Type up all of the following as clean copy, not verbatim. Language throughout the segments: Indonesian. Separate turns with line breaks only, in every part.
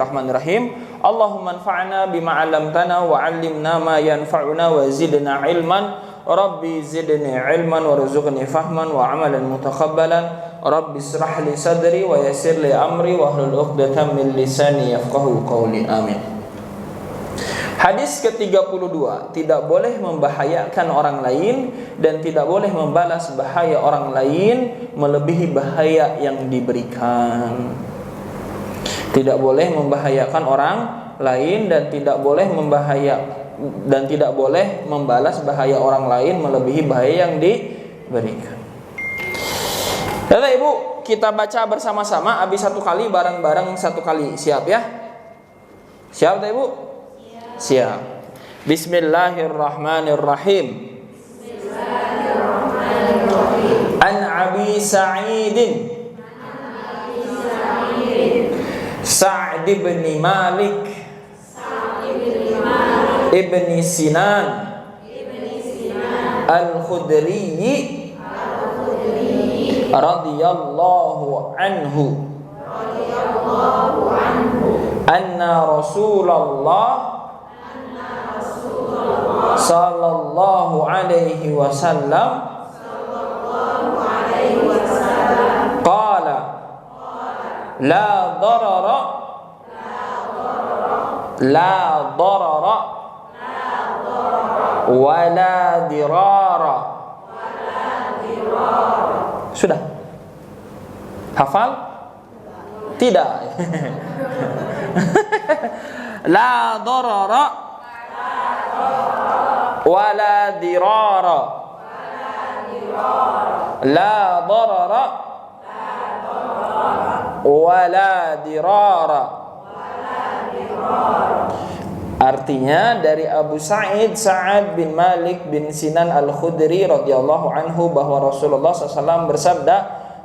Bismillahirrahmanirrahim. Allahumma anfa'na bima 'allamtana wa 'allimna ma yanfa'una wa zidna 'ilman. Rabbi zidni 'ilman warzuqni fahman wa 'amalan mutakabbalan. Rabbi israh li sadri wa yassir li amri wa hlul 'uqdatam min lisani yafqahu qawli. Amin. Hadis ke-32, tidak boleh membahayakan orang lain dan tidak boleh membalas bahaya orang lain melebihi bahaya yang diberikan. Tidak boleh membahayakan orang lain dan tidak boleh membalas bahaya orang lain melebihi bahaya yang diberikan. Bapak Ibu, kita baca bersama-sama habis satu kali, bareng-bareng satu kali. Siap ya? Siap Bapak Ibu? Siap. Bismillahirrahmanirrahim. An Abi Sa'idin Sa'd bin Malik Ibn Sinan Al-Khudri radhiyallahu anhu anna Rasulullah sallallahu alaihi wasallam qala la darara wa la dirara. Sudah hafal? Tidak. La darara wa la dirara. La darara wa la dirara. Artinya dari Abu Sa'ad bin Malik bin Sinan Al-Khudri radhiyallahu anhu bahwa Rasulullah SAW bersabda,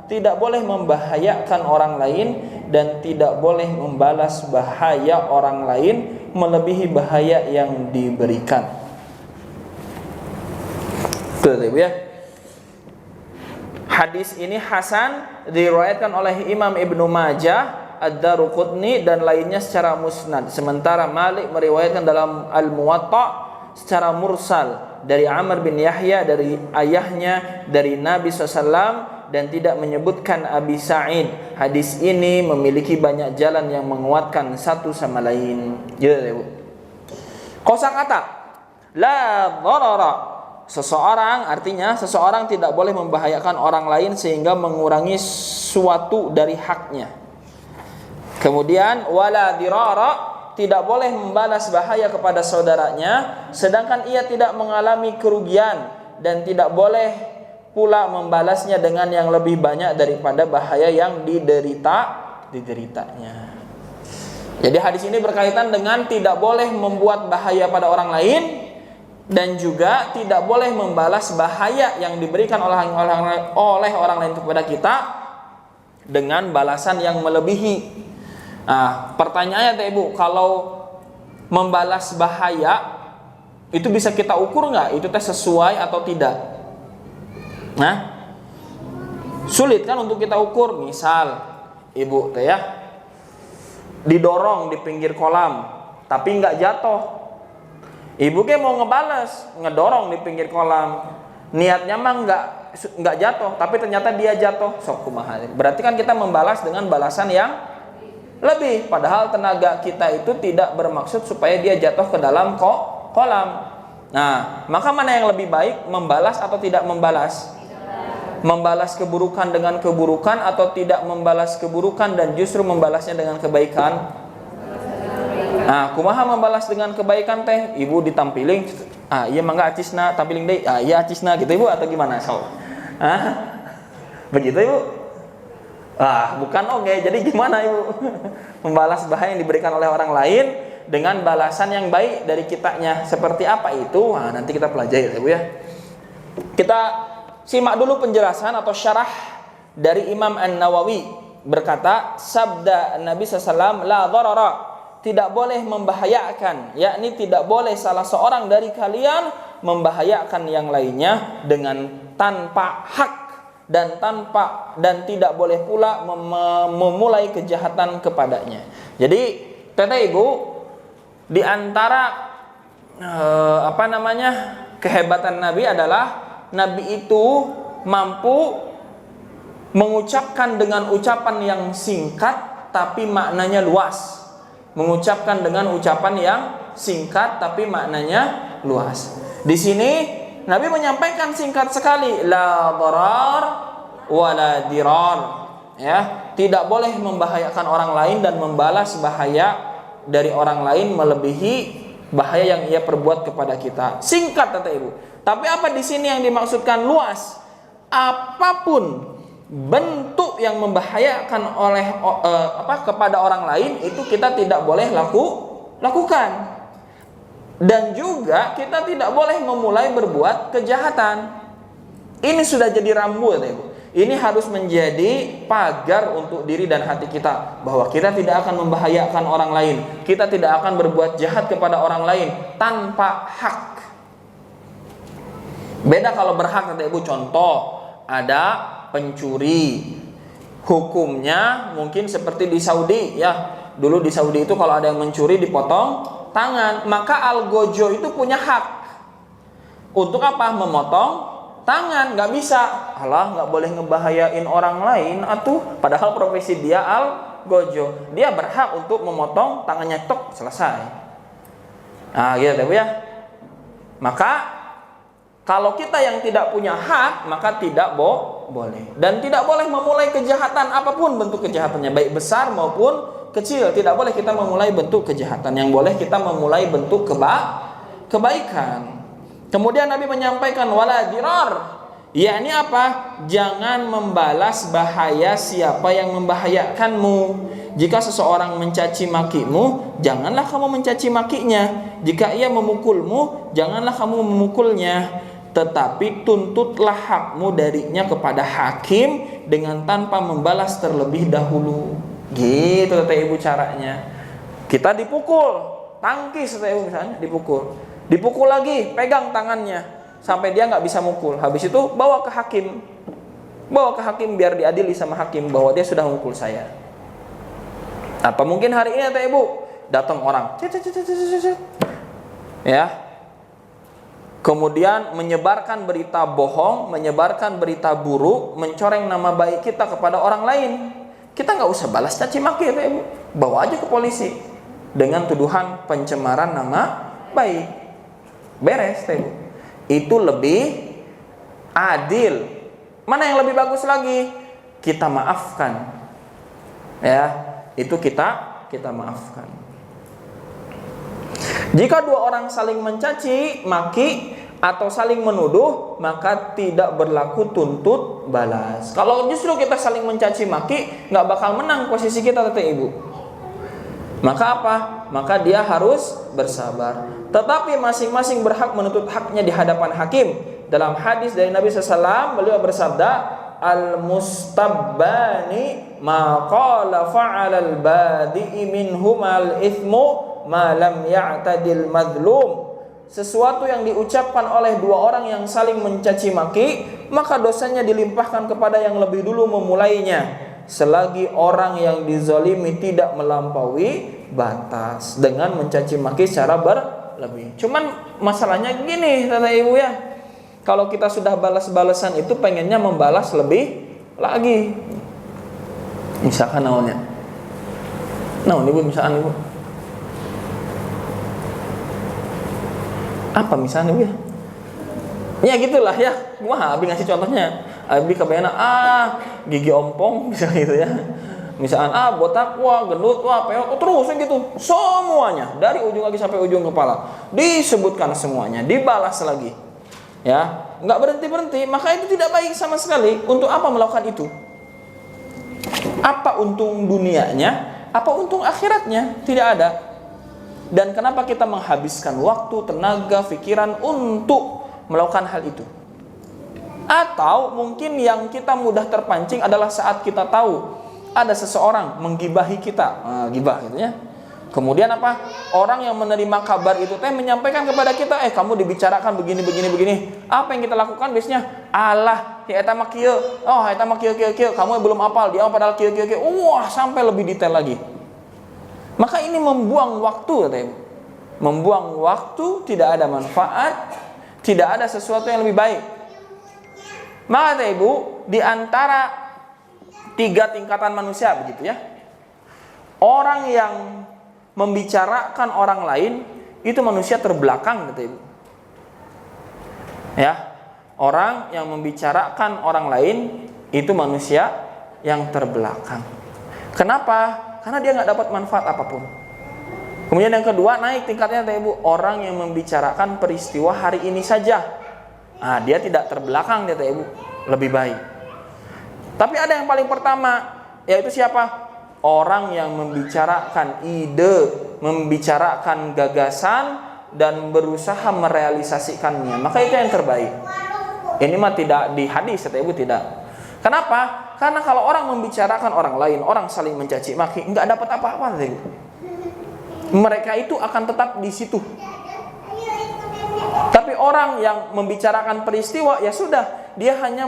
tidak boleh membahayakan orang lain dan tidak boleh membalas bahaya orang lain melebihi bahaya yang diberikan. Betul Ibu ya? Hadis ini hasan, diriwayatkan oleh Imam Ibnu Majah, Ad-Daruqutni dan lainnya secara musnad. Sementara Malik meriwayatkan dalam Al-Muwatta secara mursal dari Amr bin Yahya dari ayahnya dari Nabi SAW dan tidak menyebutkan Abi Sa'id. Hadis ini memiliki banyak jalan yang menguatkan satu sama lain. Ya, kosakata la darara, seseorang, artinya seseorang tidak boleh membahayakan orang lain sehingga mengurangi suatu dari haknya. Kemudian wala dirara, tidak boleh membalas bahaya kepada saudaranya sedangkan ia tidak mengalami kerugian dan tidak boleh pula membalasnya dengan yang lebih banyak daripada bahaya yang dideritanya. Jadi hadis ini berkaitan dengan tidak boleh membuat bahaya pada orang lain dan juga tidak boleh membalas bahaya yang diberikan oleh orang lain kepada kita dengan balasan yang melebihi. Nah, pertanyaannya Ibu, kalau membalas bahaya itu bisa kita ukur nggak? Itu sesuai atau tidak? Nah, sulit kan untuk kita ukur. Misal Ibu ya didorong di pinggir kolam tapi nggak jatuh. Ibu mau ngebales, ngedorong di pinggir kolam, niatnya mah nggak jatuh, tapi ternyata dia jatuh. Sok kumaha. Berarti kan kita membalas dengan balasan yang lebih, padahal tenaga kita itu tidak bermaksud supaya dia jatuh ke dalam kolam. Nah, maka mana yang lebih baik, membalas atau tidak membalas? Membalas keburukan dengan keburukan atau tidak membalas keburukan dan justru membalasnya dengan kebaikan? Nah, kumaha membalas dengan kebaikan teh? Ibu ditampiling, iya mangga acisna, tampiling deui. Iya acisna gitu Ibu atau gimana? Begitu Ibu? Bukan oke. Jadi gimana Ibu? Membalas bahaya yang diberikan oleh orang lain dengan balasan yang baik dari kitanya. Seperti apa itu? Nanti kita pelajari Ibu ya. Kita simak dulu penjelasan atau syarah dari Imam An-Nawawi. Berkata, sabda Nabi SAW, la darara, tidak boleh membahayakan, yakni tidak boleh salah seorang dari kalian membahayakan yang lainnya dengan tanpa hak dan tidak boleh pula memulai kejahatan kepadanya. Jadi Teteh Ibu, di antara kehebatan Nabi adalah Nabi itu mampu mengucapkan dengan ucapan yang singkat tapi maknanya luas. Mengucapkan dengan ucapan yang singkat tapi maknanya luas. Di sini Nabi menyampaikan singkat sekali, la darar wala dirar. Ya, tidak boleh membahayakan orang lain dan membalas bahaya dari orang lain melebihi bahaya yang ia perbuat kepada kita. Singkat kata Ibu. Tapi apa di sini yang dimaksudkan luas? Apapun bentuk yang membahayakan kepada orang lain itu kita tidak boleh lakukan. Dan juga kita tidak boleh memulai berbuat kejahatan. Ini sudah jadi rambu kata Ibu. Ini harus menjadi pagar untuk diri dan hati kita, bahwa kita tidak akan membahayakan orang lain, kita tidak akan berbuat jahat kepada orang lain tanpa hak. Beda kalau berhak kata Ibu. Contoh, ada pencuri, hukumnya mungkin seperti di Saudi ya. Dulu di Saudi itu kalau ada yang mencuri dipotong tangan. Maka algojo itu punya hak untuk apa? Memotong tangan. Nggak bisa, alah nggak boleh ngebahayain orang lain atuh, padahal profesi dia algojo. Dia berhak untuk memotong tangannya, tok, selesai. Nah gitu ya. Maka kalau kita yang tidak punya hak, maka tidak boleh. Dan tidak boleh memulai kejahatan apapun bentuk kejahatannya, baik besar maupun kecil. Tidak boleh kita memulai bentuk kejahatan. Yang boleh kita memulai bentuk kebaikan. Kemudian Nabi menyampaikan wala dirar, yakni apa? Jangan membalas bahaya siapa yang membahayakanmu. Jika seseorang mencaci makimu, janganlah kamu mencaci makinya. Jika ia memukulmu, janganlah kamu memukulnya. Tetapi tuntutlah hakmu darinya kepada hakim dengan tanpa membalas terlebih dahulu. Gitu kata Ibu caranya. Kita dipukul, tangkis kata Ibu misalnya, dipukul lagi, pegang tangannya sampai dia nggak bisa mukul. Habis itu bawa ke hakim biar diadili sama hakim bahwa dia sudah mukul saya. Apa mungkin hari ini kata Ibu datang orang, ya, kemudian menyebarkan berita bohong, menyebarkan berita buruk, mencoreng nama baik kita kepada orang lain. Kita nggak usah balas caci maki kata Ibu, bawa aja ke polisi dengan tuduhan pencemaran nama baik. Beres Ibu. Itu lebih adil. Mana yang lebih bagus lagi? Kita maafkan. Ya, itu kita maafkan. Jika dua orang saling mencaci maki atau saling menuduh, maka tidak berlaku tuntut balas. Kalau justru kita saling mencaci maki, nggak bakal menang posisi kita kata Ibu. Maka apa? Maka dia harus bersabar. Tetapi masing-masing berhak menuntut haknya di hadapan hakim. Dalam hadis dari Nabi SAW, beliau bersabda, al-mustabbani ma qala fa'alal badi'i minhumal ithmu ma lam ya'tadil madlum. Sesuatu yang diucapkan oleh dua orang yang saling mencaci maki, maka dosanya dilimpahkan kepada yang lebih dulu memulainya, selagi orang yang dizalimi tidak melampaui batas dengan mencaci maki secara berlebih. Cuman masalahnya gini kata Ibu ya, kalau kita sudah balas-balasan itu pengennya membalas lebih lagi. Misalkan naonnya, Ibu misalkan Ibu apa misalnya Ibu ya? Ya gitulah ya. Wah, Abi ngasih contohnya. Abi kebayana gigi ompong misalnya gitu ya. Misalkan botak, gendut, peot, terus gitu. Semuanya dari ujung kaki sampai ujung kepala disebutkan semuanya, dibalas lagi. Ya, enggak berhenti-berhenti, maka itu tidak baik sama sekali. Untuk apa melakukan itu? Apa untung dunianya? Apa untung akhiratnya? Tidak ada. Dan kenapa kita menghabiskan waktu, tenaga, pikiran untuk melakukan hal itu? Atau mungkin yang kita mudah terpancing adalah saat kita tahu ada seseorang menggibahi kita, gibah gitu ya. Kemudian apa? Orang yang menerima kabar itu menyampaikan kepada kita, kamu dibicarakan begini. Apa yang kita lakukan biasanya? Alah, eta mah kieu. Eta mah kieu. Kamu belum hafal, dia padahal kieu. Wah, sampai lebih detail lagi. Maka ini membuang waktu, kata ibu. Membuang waktu, tidak ada manfaat, tidak ada sesuatu yang lebih baik. Maka kata ibu, di antara 3 tingkatan manusia begitu ya. Orang yang membicarakan orang lain itu manusia terbelakang, kata ibu. Ya, orang yang membicarakan orang lain itu manusia yang terbelakang. Kenapa? Karena dia nggak dapat manfaat apapun. Kemudian yang kedua, naik tingkatnya, kata ibu, orang yang membicarakan peristiwa hari ini saja. Nah, dia tidak terbelakang, kata ibu, lebih baik. Tapi ada yang paling pertama, yaitu siapa? Orang yang membicarakan ide, membicarakan gagasan, dan berusaha merealisasikannya. Maka itu yang terbaik. Ini mah tidak di hadis, kata ibu, tidak. Kenapa? Karena kalau orang membicarakan orang lain, orang saling mencaci maki, nggak dapat apa-apa, kata ibu. Mereka itu akan tetap di situ. Tapi orang yang membicarakan peristiwa, ya sudah, dia hanya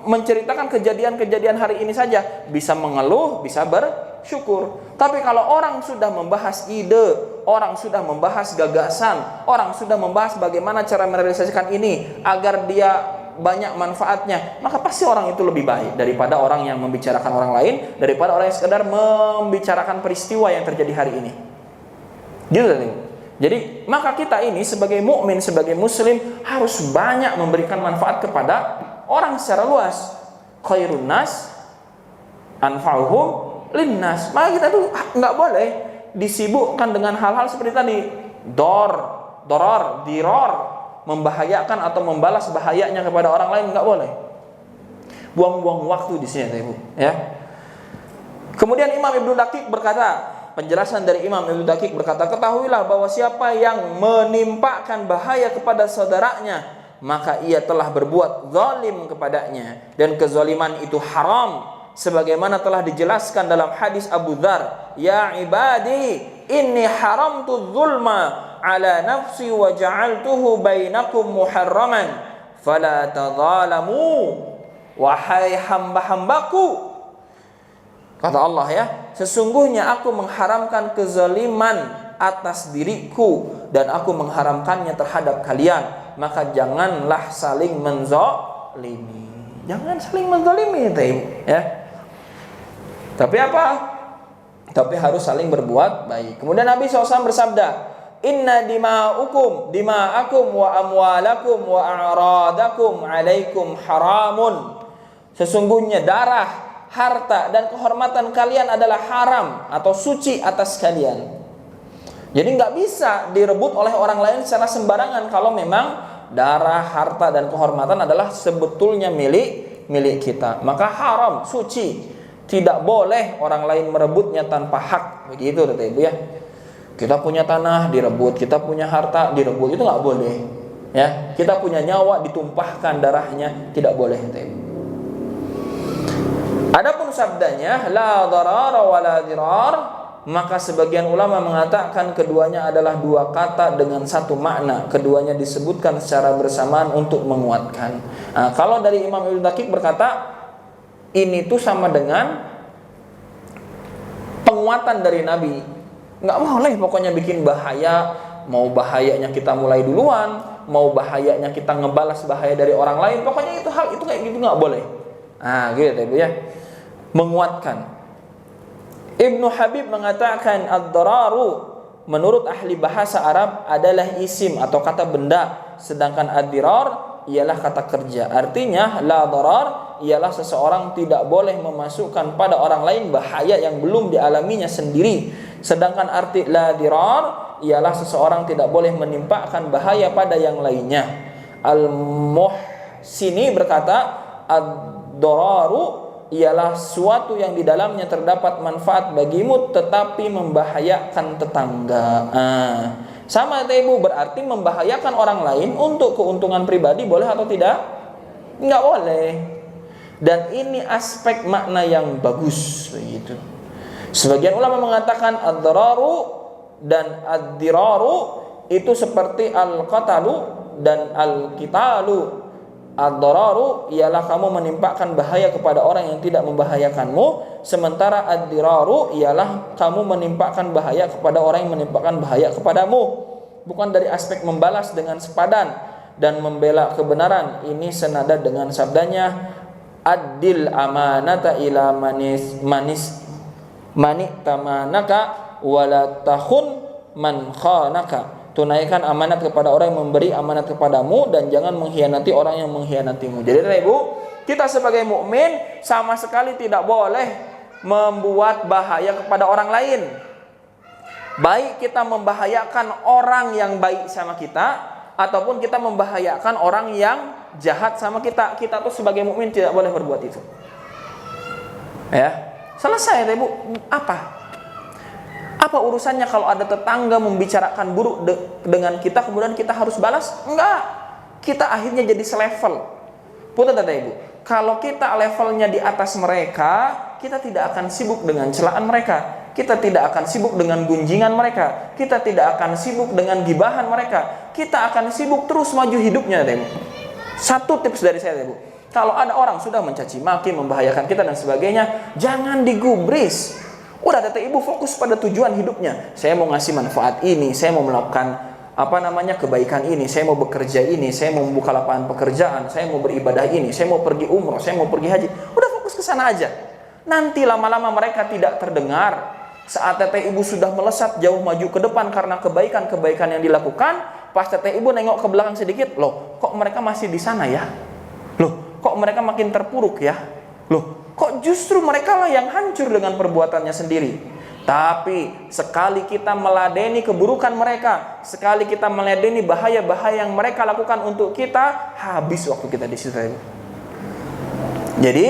menceritakan kejadian-kejadian hari ini saja, bisa mengeluh, bisa bersyukur. Tapi kalau orang sudah membahas ide, orang sudah membahas gagasan, orang sudah membahas bagaimana cara merealisasikan ini agar dia banyak manfaatnya, maka pasti orang itu lebih baik daripada orang yang membicarakan orang lain, daripada orang yang sekedar membicarakan peristiwa yang terjadi hari ini. Gitu nih. Jadi maka kita ini sebagai mukmin, sebagai muslim harus banyak memberikan manfaat kepada orang secara luas. Khairun nas anfa'uhum linnas. Maka kita tuh nggak boleh disibukkan dengan hal-hal seperti tadi, doror, diror, membahayakan atau membalas bahayanya kepada orang lain, nggak boleh. Buang-buang waktu di sini, Ibu. Ya. Kemudian Imam Ibnu Daqiq berkata, penjelasan dari Imam Ibnu Daqiq berkata, ketahuilah bahwa siapa yang menimpakan bahaya kepada saudaranya, maka ia telah berbuat zalim kepadanya, dan kezaliman itu haram, sebagaimana telah dijelaskan dalam hadis Abu Dzar, ya ibadi inni haramtu dzulma ala nafsi wa ja'altuhu bainakum muharraman fala tadzalamu, wahai hamba-hambaku, kata Allah ya, sesungguhnya aku mengharamkan kezaliman atas diriku dan aku mengharamkannya terhadap kalian, maka janganlah saling menzalimi. Jangan saling menzalimi, ya. Tapi apa? Tapi harus saling berbuat baik. Kemudian Nabi SAW bersabda, inna dima'akum wa amwalakum wa a'radakum alaikum haramun. Sesungguhnya darah, harta, dan kehormatan kalian adalah haram atau suci atas kalian. Jadi nggak bisa direbut oleh orang lain secara sembarangan kalau memang darah, harta, dan kehormatan adalah sebetulnya milik kita. Maka haram, suci. Tidak boleh orang lain merebutnya tanpa hak. Begitu kata Ibu ya. Kita punya tanah direbut, kita punya harta direbut, itu nggak boleh. Ya, kita punya nyawa ditumpahkan darahnya, tidak boleh kata Ibu. Adapun sabdanya la darar wa la dirar, maka sebagian ulama mengatakan keduanya adalah dua kata dengan satu makna. Keduanya disebutkan secara bersamaan untuk menguatkan. Nah, kalau dari Imam Ibnu Daqiq berkata, ini tuh sama dengan penguatan dari Nabi. Nggak boleh pokoknya bikin bahaya. Mau bahayanya kita mulai duluan, mau bahayanya kita ngebalas bahaya dari orang lain, pokoknya itu hal itu kayak gitu nggak boleh. Nah gitu ya Bu ya. Menguatkan. Ibnu Habib mengatakan ad-dararu menurut ahli bahasa Arab adalah isim atau kata benda, sedangkan ad-dirar ialah kata kerja. Artinya la darar ialah seseorang tidak boleh memasukkan pada orang lain bahaya yang belum dialaminya sendiri, sedangkan arti la dirar ialah seseorang tidak boleh menimpakan bahaya pada yang lainnya. Al-Muhsini berkata ad-dararu ialah suatu yang di dalamnya terdapat manfaat bagimu tetapi membahayakan tetangga. Sama kata Ibu, berarti membahayakan orang lain untuk keuntungan pribadi boleh atau tidak? Enggak boleh. Dan ini aspek makna yang bagus begitu. Sebagian ulama mengatakan ad-dararu dan ad-diraru itu seperti al-qatalu dan al-qitalu. Ad-dararu ialah kamu menimpakan bahaya kepada orang yang tidak membahayakanmu, sementara ad-diraru ialah kamu menimpakan bahaya kepada orang yang menimpakan bahaya kepadamu. Bukan dari aspek membalas dengan sepadan dan membela kebenaran. Ini senada dengan sabdanya, Addil amanata ila mani tamanaka wala tahun man khanaka. Tunaikan amanat kepada orang yang memberi amanat kepadamu dan jangan mengkhianati orang yang mengkhianatimu. Jadi Ibu, kita sebagai mukmin sama sekali tidak boleh membuat bahaya kepada orang lain. Baik kita membahayakan orang yang baik sama kita ataupun kita membahayakan orang yang jahat sama kita. Kita tuh sebagai mukmin tidak boleh berbuat itu. Ya. Selesai Ibu. Apa urusannya kalau ada tetangga membicarakan buruk dengan kita, kemudian kita harus balas? Enggak. Kita akhirnya jadi selevel. Punten Ibu. Kalau kita levelnya di atas mereka, kita tidak akan sibuk dengan celaan mereka. Kita tidak akan sibuk dengan gunjingan mereka. Kita tidak akan sibuk dengan gibahan mereka. Kita akan sibuk terus maju hidupnya Ibu. Satu tips dari saya Ibu. Kalau ada orang sudah mencaci maki, membahayakan kita dan sebagainya, jangan digubris. Udah Ibu fokus pada tujuan hidupnya. Saya mau ngasih manfaat ini, saya mau melakukan kebaikan ini, saya mau bekerja ini, saya mau membuka lapangan pekerjaan, saya mau beribadah ini, saya mau pergi umroh, saya mau pergi haji. Udah fokus ke sana aja. Nanti lama-lama mereka tidak terdengar. Saat Ibu sudah melesat jauh maju ke depan karena kebaikan-kebaikan yang dilakukan, pas Ibu nengok ke belakang sedikit, loh, kok mereka masih di sana ya? Loh, kok mereka makin terpuruk ya? Loh, kok justru mereka lah yang hancur dengan perbuatannya sendiri. Tapi sekali kita meladeni keburukan mereka, sekali kita meladeni bahaya-bahaya yang mereka lakukan untuk kita, habis waktu kita di situ. Jadi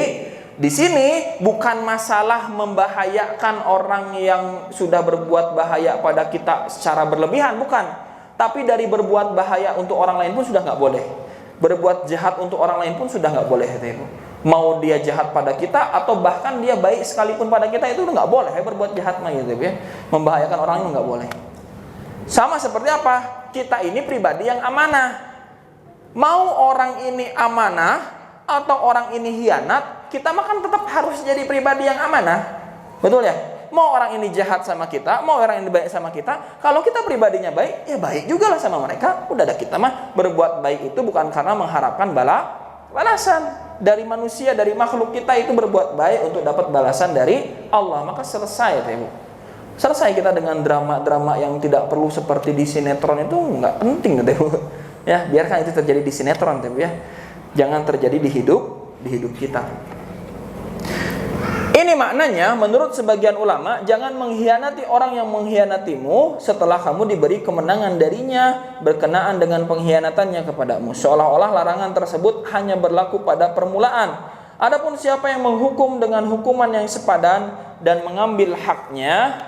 di sini bukan masalah membahayakan orang yang sudah berbuat bahaya pada kita secara berlebihan, bukan. Tapi dari berbuat bahaya untuk orang lain pun sudah nggak boleh. Berbuat jahat untuk orang lain pun sudah nggak boleh, Ibu. Mau dia jahat pada kita atau bahkan dia baik sekalipun pada kita, itu nggak boleh berbuat jahat mah gitu ya. Membahayakan orang itu nggak boleh. Sama seperti apa? Kita ini pribadi yang amanah. Mau orang ini amanah atau orang ini hianat, kita mah kan tetap harus jadi pribadi yang amanah. Betul ya? Mau orang ini jahat sama kita, mau orang ini baik sama kita, kalau kita pribadinya baik, ya baik juga lah sama mereka. Udah ada, kita mah berbuat baik itu bukan karena mengharapkan balasan dari manusia, dari makhluk. Kita itu berbuat baik untuk dapat balasan dari Allah. Maka selesai Ibu. Selesai kita dengan drama-drama yang tidak perlu seperti di sinetron, itu nggak penting Ibu. Ya, biarkan itu terjadi di sinetron Ibu ya. Jangan terjadi di hidup kita. Ini maknanya menurut sebagian ulama, jangan mengkhianati orang yang mengkhianatimu setelah kamu diberi kemenangan darinya berkenaan dengan pengkhianatannya kepadamu. Seolah-olah larangan tersebut hanya berlaku pada permulaan. Adapun siapa yang menghukum dengan hukuman yang sepadan dan mengambil haknya,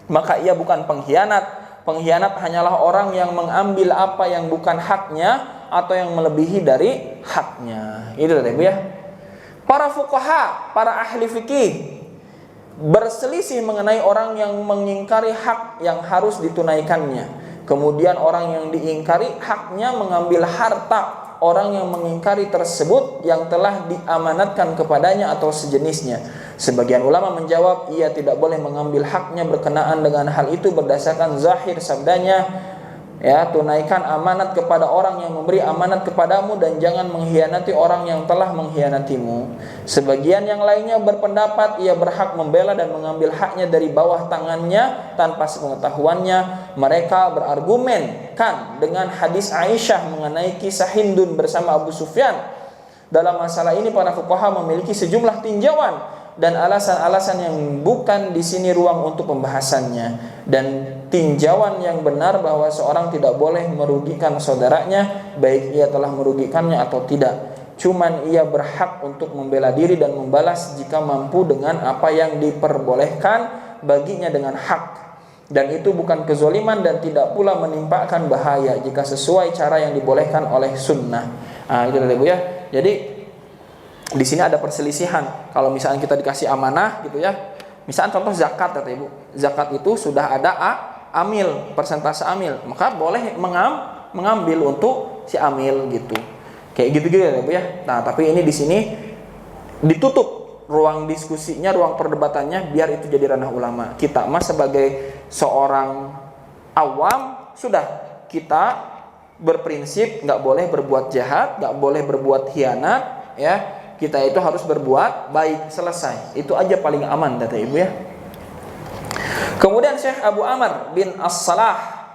maka ia bukan pengkhianat. Pengkhianat hanyalah orang yang mengambil apa yang bukan haknya atau yang melebihi dari haknya. Itu Ibu ya. Para fuqaha, para ahli fikih berselisih mengenai orang yang mengingkari hak yang harus ditunaikannya. Kemudian orang yang diingkari haknya mengambil harta orang yang mengingkari tersebut yang telah diamanatkan kepadanya atau sejenisnya. Sebagian ulama menjawab, ia tidak boleh mengambil haknya berkenaan dengan hal itu berdasarkan zahir sabdanya, ya, tunaikan amanat kepada orang yang memberi amanat kepadamu dan jangan mengkhianati orang yang telah mengkhianatimu. Sebagian yang lainnya berpendapat ia berhak membela dan mengambil haknya dari bawah tangannya tanpa sepengetahuannya. Mereka berargumen kan dengan hadis Aisyah mengenai kisah Hindun bersama Abu Sufyan. Dalam masalah ini para fuqaha memiliki sejumlah tinjauan dan alasan-alasan yang bukan di sini ruang untuk pembahasannya. Dan tinjauan yang benar bahwa seorang tidak boleh merugikan saudaranya, baik ia telah merugikannya atau tidak. Cuman ia berhak untuk membela diri dan membalas jika mampu dengan apa yang diperbolehkan baginya dengan hak. Dan itu bukan kezaliman dan tidak pula menimpakan bahaya jika sesuai cara yang dibolehkan oleh sunnah. Itu Ibu ya. Jadi di sini ada perselisihan. Kalau misalnya kita dikasih amanah gitu ya. Misalnya contoh zakat kata Ibu. Zakat itu sudah ada amil, persentase amil. Maka boleh mengambil untuk si amil gitu. Kayak gitu-gitu ya Bu ya. Nah, tapi ini di sini ditutup ruang diskusinya, ruang perdebatannya biar itu jadi ranah ulama. Kita mah sebagai seorang awam sudah kita berprinsip nggak boleh berbuat jahat, nggak boleh berbuat khianat, ya. Kita itu harus berbuat baik, selesai. Itu aja paling aman kata Ibu ya. Kemudian Syekh Abu Amr bin As-Salah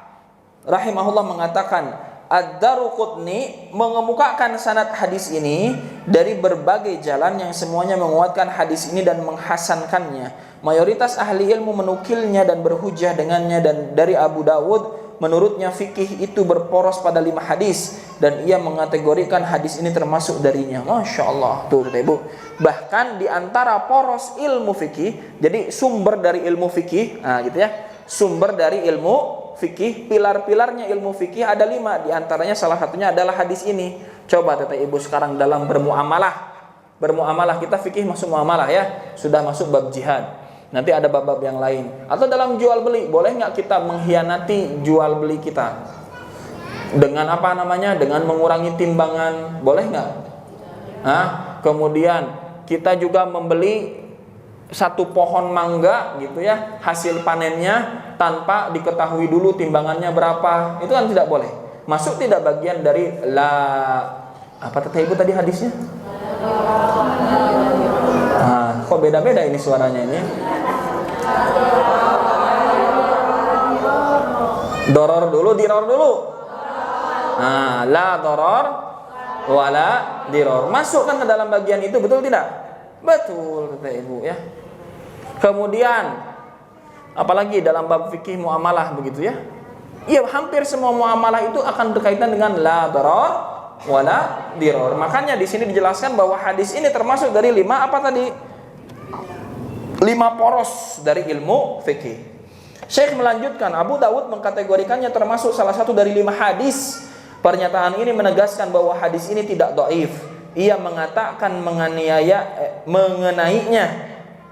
rahimahullah mengatakan, Ad-Daruqutni mengemukakan sanad hadis ini dari berbagai jalan yang semuanya menguatkan hadis ini dan menghasankannya. Mayoritas ahli ilmu menukilnya dan berhujjah dengannya, dan dari Abu Dawud menurutnya fikih itu berporos pada 5 hadis dan ia mengategorikan hadis ini termasuk darinya. Masya Allah, tuh kata Ibu. Bahkan di antara poros ilmu fikih, jadi sumber dari ilmu fikih, nah gitu ya, sumber dari ilmu fikih, pilar-pilarnya ilmu fikih ada 5. Di antaranya salah satunya adalah hadis ini. Coba kata Ibu sekarang dalam bermuamalah kita fikih masuk muamalah ya, sudah masuk bab jihad. Nanti ada bab-bab yang lain. Atau dalam jual beli, boleh nggak kita mengkhianati jual beli kita? Dengan apa namanya? Dengan mengurangi timbangan, boleh nggak? Kemudian kita juga membeli satu pohon mangga gitu ya, hasil panennya tanpa diketahui dulu timbangannya berapa, itu kan tidak boleh. Masuk tidak bagian dari apa kata Ibu tadi hadisnya? Kok beda-beda ini suaranya ini? Doror dulu, diror dulu. La doror wala diror. Masuk kan ke dalam bagian itu, betul tidak? Betul kata Ibu ya. Kemudian apalagi dalam bab fikih muamalah begitu ya. Iya, hampir semua muamalah itu akan berkaitan dengan la darar wala diror. Makanya di sini dijelaskan bahwa hadis ini termasuk dari 5 apa tadi? 5 poros dari ilmu fikih. Syekh melanjutkan, Abu Dawud mengkategorikannya termasuk salah satu dari 5 hadis. Pernyataan ini menegaskan bahwa hadis ini tidak dhaif. Ia mengatakan mengenainya,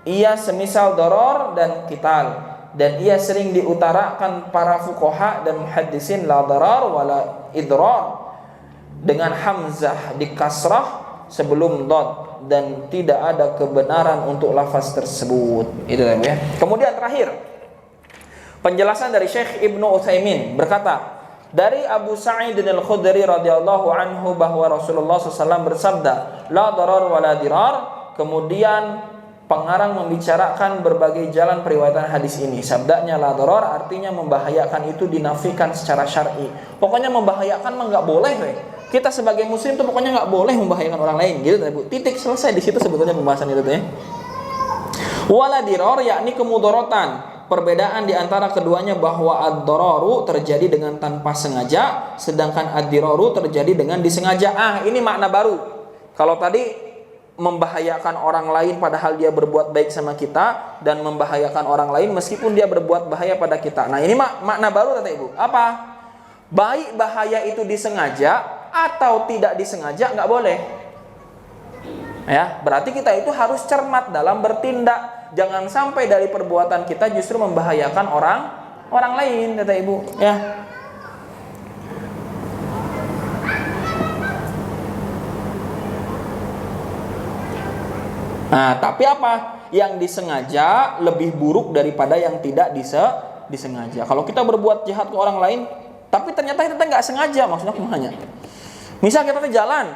ia semisal doror dan qital, dan ia sering diutarakan para fuqaha dan muhaddisin la darar wala idrar dengan hamzah di kasrah sebelum dad, dan tidak ada kebenaran untuk lafaz tersebut. Itu ya. Kemudian terakhir penjelasan dari Syekh Ibnu Utsaimin berkata, dari Abu Sa'id al-Khudri radhiyallahu anhu bahwa Rasulullah SAW bersabda, la darar wala dirar. Kemudian pengarang membicarakan berbagai jalan periwayatan hadis ini. Sabdanya la darar artinya membahayakan itu dinafikan secara syar'i. Pokoknya membahayakan mah enggak boleh, we. Kita sebagai muslim tuh pokoknya enggak boleh membahayakan orang lain, gitu Bu. Titik, selesai di situ sebetulnya pembahasan itu tuh ya. Wala dirar yakni kemudaratan. Perbedaan di antara keduanya bahwa ad-dararu terjadi dengan tanpa sengaja, sedangkan ad-diraru terjadi dengan disengaja. Ini makna baru. Kalau tadi membahayakan orang lain padahal dia berbuat baik sama kita, dan membahayakan orang lain meskipun dia berbuat bahaya pada kita. Nah, ini makna baru kata Ibu. Apa? Baik bahaya itu disengaja atau tidak disengaja nggak boleh. Ya, berarti kita itu harus cermat dalam bertindak. Jangan sampai dari perbuatan kita justru membahayakan orang lain, kata Ibu, ya. Nah, tapi apa? Yang disengaja lebih buruk daripada yang tidak disengaja. Kalau kita berbuat jahat ke orang lain, tapi ternyata kita nggak sengaja, maksudnya gimana? Misal kita jalan,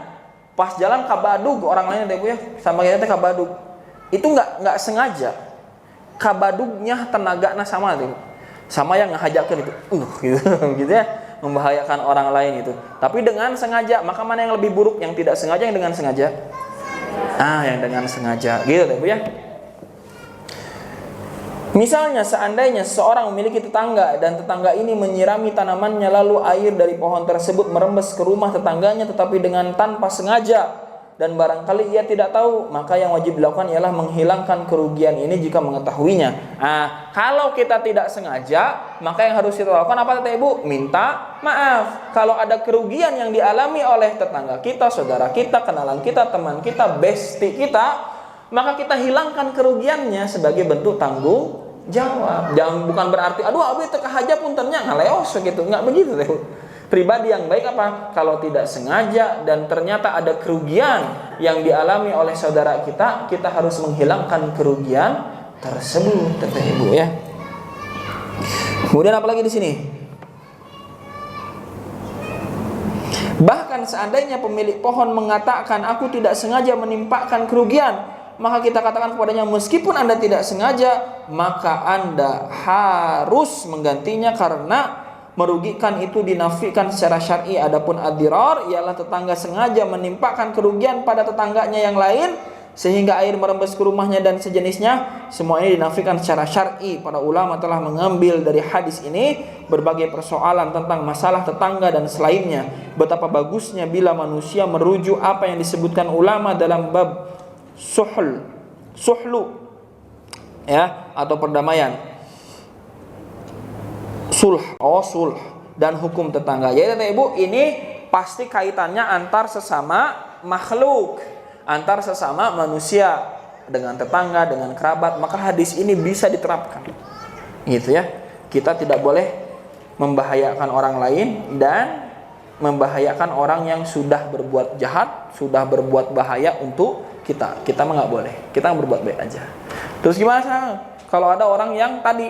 pas jalan kabadug orang lain, Ibu ya, sama kita kabadug. Itu nggak sengaja, kabadugnya tenaganya sama yang ngehajakin itu, gitu ya, membahayakan orang lain itu. Tapi dengan sengaja, maka mana yang lebih buruk, yang tidak sengaja, yang dengan sengaja? Yang dengan sengaja, gitu Bu ya. Misalnya seandainya seorang memiliki tetangga dan tetangga ini menyirami tanamannya, lalu air dari pohon tersebut merembes ke rumah tetangganya tetapi dengan tanpa sengaja, dan barangkali ia tidak tahu, maka yang wajib dilakukan ialah menghilangkan kerugian ini jika mengetahuinya. Kalau kita tidak sengaja, maka yang harus kita lakukan apa kata Ibu? Minta maaf. Kalau ada kerugian yang dialami oleh tetangga kita, saudara kita, kenalan kita, teman kita, bestie kita, maka kita hilangkan kerugiannya sebagai bentuk tanggung jawab. Jangan, bukan berarti aduh abi teka haja puntennya ngaleos gitu, enggak begitu Ibu. Pribadi yang baik apa? Kalau tidak sengaja dan ternyata ada kerugian yang dialami oleh saudara kita, kita harus menghilangkan kerugian tersebut, Bapak Ibu ya. Kemudian apalagi di sini? Bahkan seandainya pemilik pohon mengatakan aku tidak sengaja menimpakan kerugian, maka kita katakan kepadanya meskipun Anda tidak sengaja, maka Anda harus menggantinya karena merugikan itu dinafikan secara syar'i. Adapun ad-dirar ialah tetangga sengaja menimpakan kerugian pada tetangganya yang lain sehingga air merembes ke rumahnya dan sejenisnya, semua ini dinafikan secara syar'i. Para ulama telah mengambil dari hadis ini berbagai persoalan tentang masalah tetangga dan selainnya. Betapa bagusnya bila manusia merujuk apa yang disebutkan ulama dalam bab suhlu ya, atau perdamaian, sulh dan hukum tetangga. Jadi Bapak Ibu, ini pasti kaitannya antar sesama makhluk, antar sesama manusia dengan tetangga, dengan kerabat. Maka hadis ini bisa diterapkan, gitu ya. Kita tidak boleh membahayakan orang lain dan membahayakan orang yang sudah berbuat jahat, sudah berbuat bahaya untuk kita. Kita mah nggak boleh. Kita berbuat baik aja. Terus gimana kalau ada orang yang tadi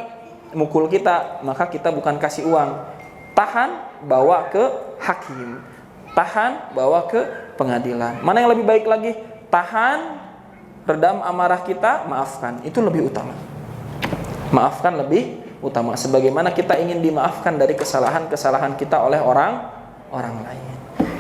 mukul kita? Maka kita bukan kasih uang, tahan, bawa ke hakim, tahan, bawa ke pengadilan. Mana yang lebih baik lagi? Tahan, redam amarah kita, maafkan. Itu lebih utama. Maafkan lebih utama. Sebagaimana kita ingin dimaafkan dari kesalahan-kesalahan kita oleh orang lain.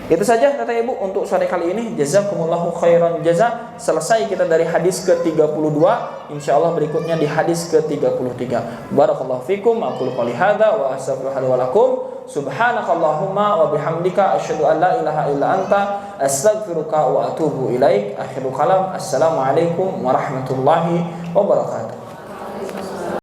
Itu saja kata Ibu untuk sore kali ini. Jazakumullahu khairan jaza. Selesai kita dari hadis ke-32. Insyaallah berikutnya di hadis ke-33. Barakallahu fikum. Aqulu qouli hadza wa astaghfirullaha wa lakum. Subhanakallahumma wa bihamdika asyhadu an la ilaha illa anta astaghfiruka wa atubu ilaik. Akhirul kalam. Assalamualaikum warahmatullahi wabarakatuh.